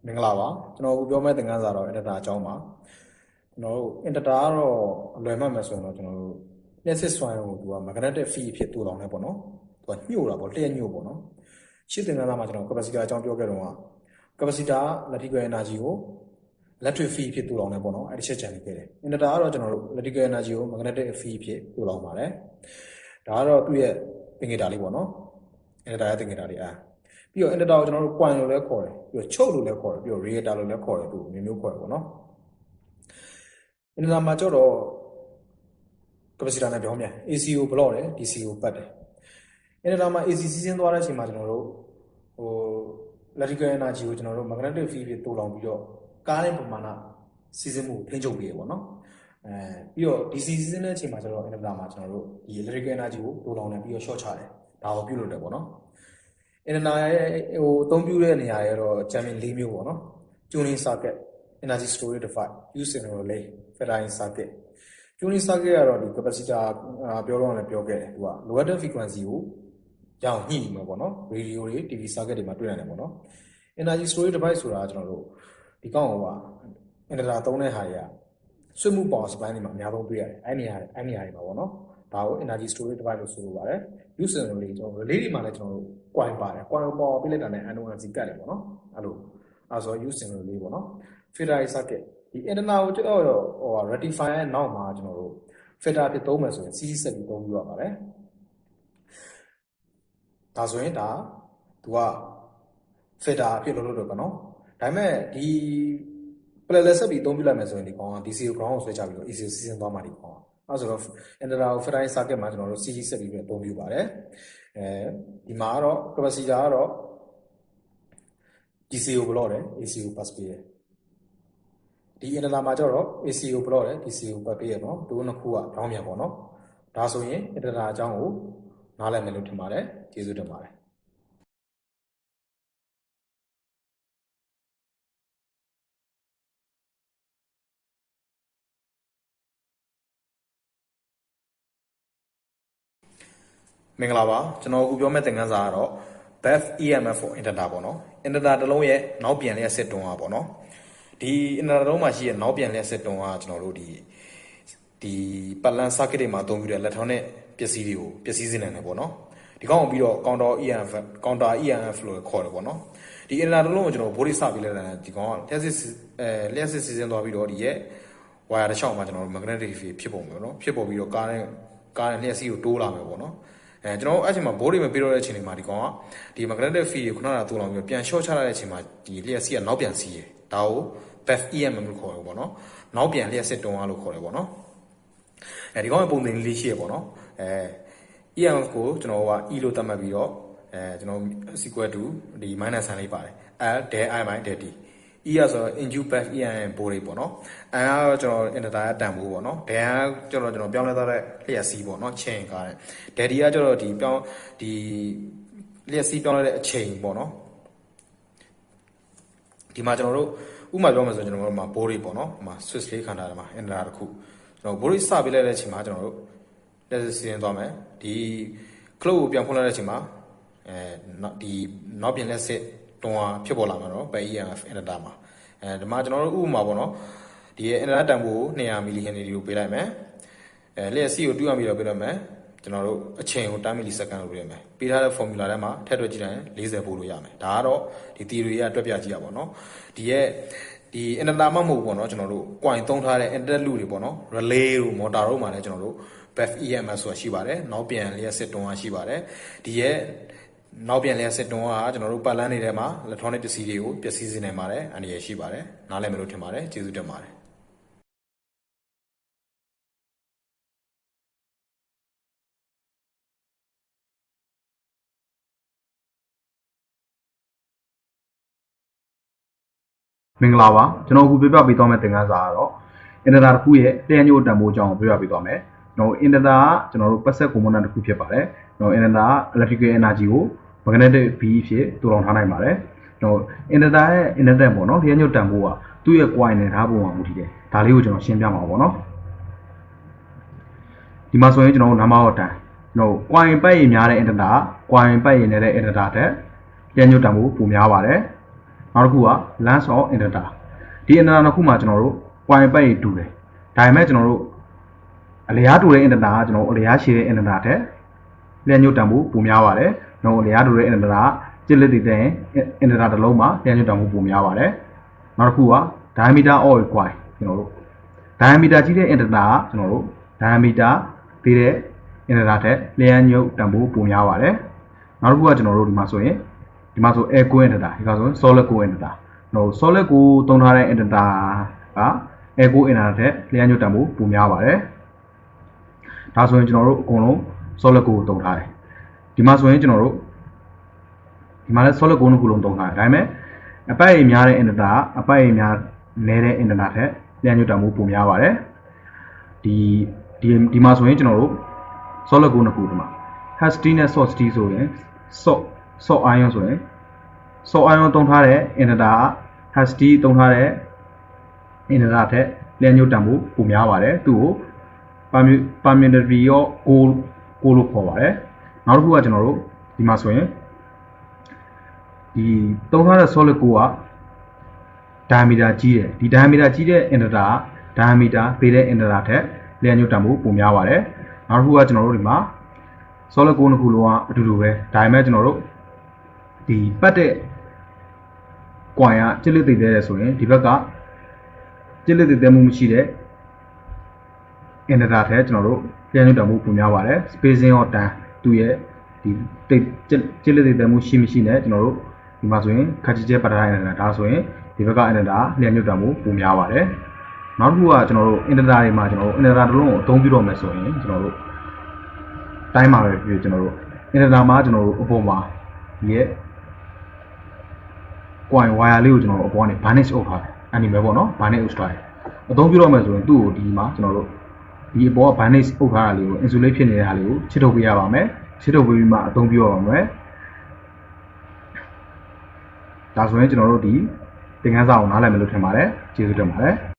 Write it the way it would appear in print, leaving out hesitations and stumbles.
မင်္ဂလာပါကျွန်တော်ပြောမယ့်သင်ခန်းစာတော့ Inductor အကြောင်းပါကျွန်တော်တို့ Inductor ကတော့အလွယ်မှတ်မယ်ဆိုရင်တော့ကျွန်တော်တို့ Electric စွမ်းအင်ကိုသူက magnetic field ဖြစ်တူလောင်နေပေါ့နော်သူကညှို့တာပေါ့လျှက်ညှို့ပေါ့နော်ရှင်းသင်ခန်းစာမှာကျွန်တော် capacitor အကြောင်းပြောခဲ့တော့က capacitor electrical energy ကို electric field ဖြစ်တူလောင်နေပေါ့နော်အဲ့ဒီချက်ချန်နေခဲ့တယ် Inductor ကတော့ကျွန်တော်တို့ electrical energy ကို magnetic field ဖြစ်တူလောင်ပါတယ်ဒါကတော့သူ့ရဲ့သင်္ကေတလေးပေါ့နော် Inductor ရဲ့သင်္ကေတလေးပြီးတော့ Inductor ကိုကျွန်တော်တို့ coin လို့လည်းခေါ်တယ်ပြီးတော့ချုပ်လို့လည်းခေါ်တယ်ပြီးတော့ reactor လို့လည်းခေါ်တယ်သူမျိုးခေါ်တယ်ပေါ့နော် Inductor မှာကျတော့ capacitor နဲ့ပြောမယ် AC ကို block တယ် DC ကိုပတ်တယ် Inductor မှာ AC စီးဆင်းသွားတဲ့အချိန်မှာကျွန်တော်တို့electrical energy ကိုကျွန်တော်တို့ magnetic field ဖြစ်တူလောင်ပြီးတော့ကားတဲ့ပမာဏစီးဆင်းမှုထိန်းချုပ်ပေးရပေါ့နော်ပြီးတော့ DC စီးဆင်းတဲ့အချိန်မှာကျတော့ Inductor မှာကျွန်တော်တို့ဒီ electrical energy ကိုတူလောင်နေပြီးတော့ short ချတယ်ဒါကိုပြုလုပ်တယ်ပေါ့နော်Inductor ရဲ့အသုံးပြုတဲ့နေရာရဲ့တော့ဂျမ်မင်၄မျိုးပေါ့နော် tuning circuit energy storage device use in relay ferrite circuit tuning circuit ကတော့ဒီ capacitor ပြောတော့လည်းပြောခဲ့တယ်သူက lower frequency ကိုရအောင်ညှိမှာပေါ့နော် radio တွေ TV circuit တွေမှာတွေ့ရတယ်ပေါ့နော် energy storage device ဆိုတာကျွန်တော်တို့ဒီကောင်းဟိုက Inductor သုံးတဲ့ဟာတွေကဆွေးမှု power supply တွေမှာအများဆုံးတွေ့ရတယ်အဲ့နေရာတွေမှာပေါ့နော်ဒါကို energy storage device လို့ဆိုလိုပါတယ် use in relay ကျွန်တော် relay တွေမှာလည်းကျွန်တော်တို့ coin ပါတယ် coin ကို power ပေးလိုက်တာနဲ့ NONC ကတ်တယ်ပေါ့နော်အဲ့ဆို use in relay ပေါ့နော် ferrite circuit ဒီ Inductor ကိုကျွန်တော်ဟို rectifier ရဲ့နောက်မှာကျွန်တော်တို့ filter ဖြစ်သုံးမယ်ဆိုရင် CC ဆက်ပြီးသုံးပြရပါတယ်ဒါဆိုရင်ဒါသူက filter ဖြစ်လို့ပေါ့နော်ဒါပေမဲ့ဒီ parallel ဆက်ပြီးသုံးပြလိုက်မယ်ဆိုရင်ဒီကောင်က DC ကို ground ကိုဆွဲချပြီးတော့ AC ကိုစီးဆင်းသွားမှာဒီကောင်အဲ့ဆိုတော့ Inductor ကို ferrite circuit မှာကျွန်တော်တို့ CC ဆက်ပြီးသုံးပြပါတယ်ဒီမှာကတော့ capacitor ကတော့ DC ကို block တယ် AC ကို pass ပေးတယ်ဒီ Inductor မှာကျတော့ AC ကို block တယ် DC ကို pass ပေးရနော်သူတို့နှစ်ခုက ground မြန်ပေါ့နော်ဒါဆိုရင် Inductor အကြောင်းကိုနားလည်မယ်လို့ထင်ပါတယ်ကျေးဇူးတင်ပါတယ်မင်္ဂလာပါကျွန်တော်အခုပြောမယ့်သင်ခန်းစာကတော့ BEF EMF for Inductor ပေါ့နော် Inductor တစ်လုံးရဲ့နောက်ပြန်လျက်စစ်တွန်းအားပေါ့နော်ဒီ Inductor တစ်လုံးမှာရှိတဲ့နောက်ပြန်လျက်စစ်တွန်းအားကျွန်တော်တို့ဒီပတ်လန်း circuit တွေမှာအသုံးပြုတဲ့ electronic ပစ္စည်းတွေကိုပစ္စည်းစင်းနေတယ်ပေါ့နော်ဒီကောင်ပြီးတော့ counter EMF လို့ခေါ်တယ်ပေါ့နော်ဒီ Inductor တစ်လုံးကိုကျွန်တော်ဗိုးလေးစပြီးလိုက်တာဒီကောင်ကလျှက်စစ်စီစဉ်သွားပြီးတော့ဒီရဲ့ wire တစ်ချောင်းမှာကျွန်တော်တို့ magnetic field ဖြစ်ပုံပေါ့နော်ဖြစ်ပေါ်ပြီးတော့ကားနဲ့လျှက်စီးကိုတိုးလာမယ်ပေါ့နော်ကျွန်တော်အဲ့ချိန်မှာဘိုးတွေမပြေတော့တဲ့အချိန်တွေမှာဒီကောင်ကဒီ magnetic field ကိုခဏတာတိုးလောင်ပြီးပြန် short ချလိုက်တဲ့အချိန်မှာဒီလျှက်စီးကနောက်ပြန်စီးတယ်ဒါကို BEF EMF လို့ခေါ်တယ်ပေါ့နော်နောက်ပြန်လျှက်စစ်တွန်းအားလို့ခေါ်တယ်ပေါ့နော်ဒီကောင်ရဲ့ပုံသင်လေးရှိရပေါ့နော်EMF ကိုကျွန်တော်က E လို့သတ်မှတ်ပြီးတော့ကျွန်တော် equal to ဒီ minus sign လေးပါတယ် L del I by del T E ရဆိုတော့ induced BEF EMF ဘိုးလေးပေါ့နော် I ကတော့ကျွန်တော် Inductor ရဲ့တန်ဖိုးပေါ့နော် del ကကျွန်တော်ပြောင်းလဲသွားတဲ့လျှက်စီးပေါ့နော်ချိန်ကားတဲ့ del T ကကျွန်တော်ဒီလျှက်စီးပြောင်းလဲတဲ့အချိန်ပေါ့နော်ဒီမှာကျွန်တော်တို့ဥပမာပြောမယ်ဆိုကျွန်တော်တို့မှာဘိုးလေးပေါ့နော်မှာ switch လေးခံထားတယ်မှာ Inductor တစ်ခုကျွန်တော်ဘိုးလေးစပေးလိုက်တဲ့အချိန်မှာကျွန်တော်တို့လက်စီရင်သွားမယ်ဒီ clock ကိုပြန်ဖွင့်လိုက်တဲ့အချိန်မှာဒီနောက်ပြန်လက်စစ်တွန်းအားဖြစ်ပေါ်လာမှာတော့ BEF EMF Inductor မှာဒီမှာကျွန်တော်တို့ဥပမာပေါ့နော်ဒီရဲ့ Inductor တန်ဖိုး200 mH ကိုပေးလိုက်မယ်လျှက်စီးကို200 mH ပေးလိုက်မယ်ကျွန်တော်တို့အချိန်ကို10 millisecond လို့ပေးလိုက်မယ်ပေးထားတဲ့ formula ထဲမှာထည့်တွက်ကြည့်လိုက်ရင်40ပို့လို့ရမယ်ဒါကတော့ဒီ theory ကတွက်ပြကြည့်ရပါတော့ဒီရဲ့ဒီ Inductor မှမဟုတ်ပေါ့နော်ကျွန်တော်တို့ coin သုံးထားတဲ့ Inductor လူတွေပေါ့နော် relay တို့ motor တို့မှာလည်းကျွန်တော်တို့ BEF EMF ဆိုတာရှိပါတယ်နောက်ပြန်လျှက်စစ်တွန်းအားရှိပါတယ်ဒီရဲ့နောက်ပြန်လျှက်စစ်တွန်းအားကျွန်တော်တို့ပတ်လန်းတွေထဲမှာ electronic ပစ္စည်းတွေကိုပျက်စီးစေနိုင်ပါတယ်အန္တရာယ်ရှိပါတယ်နားလည်မယ်လို့ထင်ပါတယ်ကျေးဇူးတင်ပါတယ်မင်္ဂလာပါကျွန်တော်အခုပြပြပေးသွားမယ့်သင်ခန်းစာကတော့ Inductor တစ်ခုရဲ့လျှက်ညှို့တန်ဖိုးအကြောင်းကိုပြပြပေးသွားမယ်ကျွန်တော် Inductor ကကျွန်တော်တို့ပတ်သက် component တစ်ခုဖြစ်ပါတယ်ကျွန်တော် Inductor က electrical energy ကို magnetic field ဖြစ်တူလောင်ထားနိုင်ပါတယ်ကျွန်တော် Inductor ရဲ့ inductance ပေါ့နော်လျှက်ညှို့တန်ဖိုးကသူ့ရဲ့ coin နဲ့ထားပုံမှာမူတည်တယ်ဒါလေးကိုကျွန်တော်ရှင်းပြမှာပေါ့နော်ဒီမှာဆိုရင်ကျွန်တော်တို့ number of time ကျွန်တော် coin ပတ်ရည်များတဲ့ Inductor coin ပတ်ရည်နေတဲ့ Inductor တဲ့လျှက်ညှို့တန်ဖိုးပိုများပါတယ် နောက်တစ်ခုက lens of inductor ဒီ inductor တစ်ခုမှာကျွန်တော်တို့ point ပတ်တူတယ်ဒါပေမဲ့ကျွန်တော်တို့အလျားတူတဲ့ inductor ကကျွန်တော်တို့အလျားရှည်တဲ့ inductor ထက်လျှက်ညှို့တန်ဖို့ပိုများပါတယ်။နောက်အလျားတူတဲ့ inductor ကကျစ်လက်တည်တဲ့ inductor တစ်လုံးမှာလျှက်ညှို့တန်ဖို့ပိုများပါတယ်။နောက်တစ်ခုက diameter of a coil ကျွန်တော်တို့ diameter ကြီးတဲ့ inductor ကကျွန်တော်တို့ diameter သေးတဲ့ inductor ထက်လျှက်ညှို့တန်ဖို့ပိုများပါတယ်။နောက်တစ်ခုကကျွန်တော်တို့ဒီမှာဆို air coil inductor ဒီကဆိုရင် solid coil inductor နော် solid ကိုသုံးထားတဲ့ inductor က air coil inductor ထက်လျှက်ညှို့တန်ဖို့ပိုများပါတယ်။ဒါဆိုရင်ကျွန်တော်တို့အကုန်လုံး solid ကိုသုံးထားတယ်ဒီမှာဆိုရင်ကျွန်တော်တို့ဒီမှာလည်း solid ကိုနှစ်ခုလုံးသုံးထားတယ်ဒါပေမဲ့အပိုက်အများတဲ့ inductor ကအပိုက်အများနည်းတဲ့ inductor ထက်လျှက်ညှို့တန်ဖို့ပိုများပါတယ်ဒီမှာဆိုရင်ကျွန်တော်တို့ solid ကိုနှစ်ခုဒီမှာ hard နဲ့ soft ဆိုရင် soft ion ဆိုရင် soft ion သုံးထားတဲ့ inductor က hard သုံးထားတဲ့ inductor ထက်လျှက်ညှို့တန်ဖို့ပိုများပါတယ်သူ့ကိုpermeability ရောကိုလို့ခေါ်ပါတယ်နောက်တစ်ခုကကျွန်တော်တို့ဒီမှာဆိုရင်ဒီသုံးထားတဲ့ solid ကိုက diameter ကြီးတယ်ဒီ diameter ကြီးတဲ့ inductor က diameter သေးတဲ့ inductor ထက်လျှက်ညှို့တန်ဖို့ပိုများပါတယ်နောက်တစ်ခုကကျွန်တော်တို့ဒီမှာ solid ကိုနှစ်ခုလုံးကအတူတူပဲဒါပေမဲ့ကျွန်တော်တို့ဒီပတ်တဲ့ coin ကကျစ်လက်တည်တဲ့ဆိုရင်ဒီဘက်ကကျစ်လက်တည်မှုမရှိတဲ့ inductor ထက်ကျွန်တော်တို့လျှက်ညှို့တန်ဖို့ပိုများပါတယ် spacing of time သူ့ရဲ့ဒီကျစ်လက်တည်မှုရှိမရှိနဲ့ကျွန်တော်တို့ဒီမှာဆိုရင်ခက်ချစ်ကျဲပတ်ထားတဲ့ inductor ဒါဆိုရင်ဒီဘက်က inductor လျှက်ညှို့တန်ဖို့ပိုများပါတယ်နောက်တစ်ခုကကျွန်တော်တို့ inductor တွေမှာကျွန်တော်တို့ inductor တစ်လုံးကိုအသုံးပြုတော့မယ်ဆိုရင်ကျွန်တော်တို့တိုင်းမှာပဲပြကျွန်တော်တို့ inductor မှာကျွန်တော်တို့အပေါ်မှာဒီရဲ့ coin wire လေးကိုကျွန်တော်တို့အပေါ်ကနေ varnish အုပ်ထားတယ်အဲ့ဒီပဲပေါ့နော် varnish အုပ်ထားတယ်အသုံးပြုတော့မယ်ဆိုရင်သူ့ကိုဒီမှာကျွန်တော်တို့ဒီအပေါ်က varnish အုပ်ထားတာလေးကို insulate ဖြစ်နေတဲ့ဟာလေးကိုချစ်ထုတ်ပေးရပါမယ်ချစ်ထုတ်ပေးပြီးမှအသုံးပြုရပါမယ်ဒါဆိုရင်ကျွန်တော်တို့ဒီသင်ခန်းစာကိုနားလည်မယ်လို့ထင်ပါတယ်ကျေးဇူးတင်ပါတယ်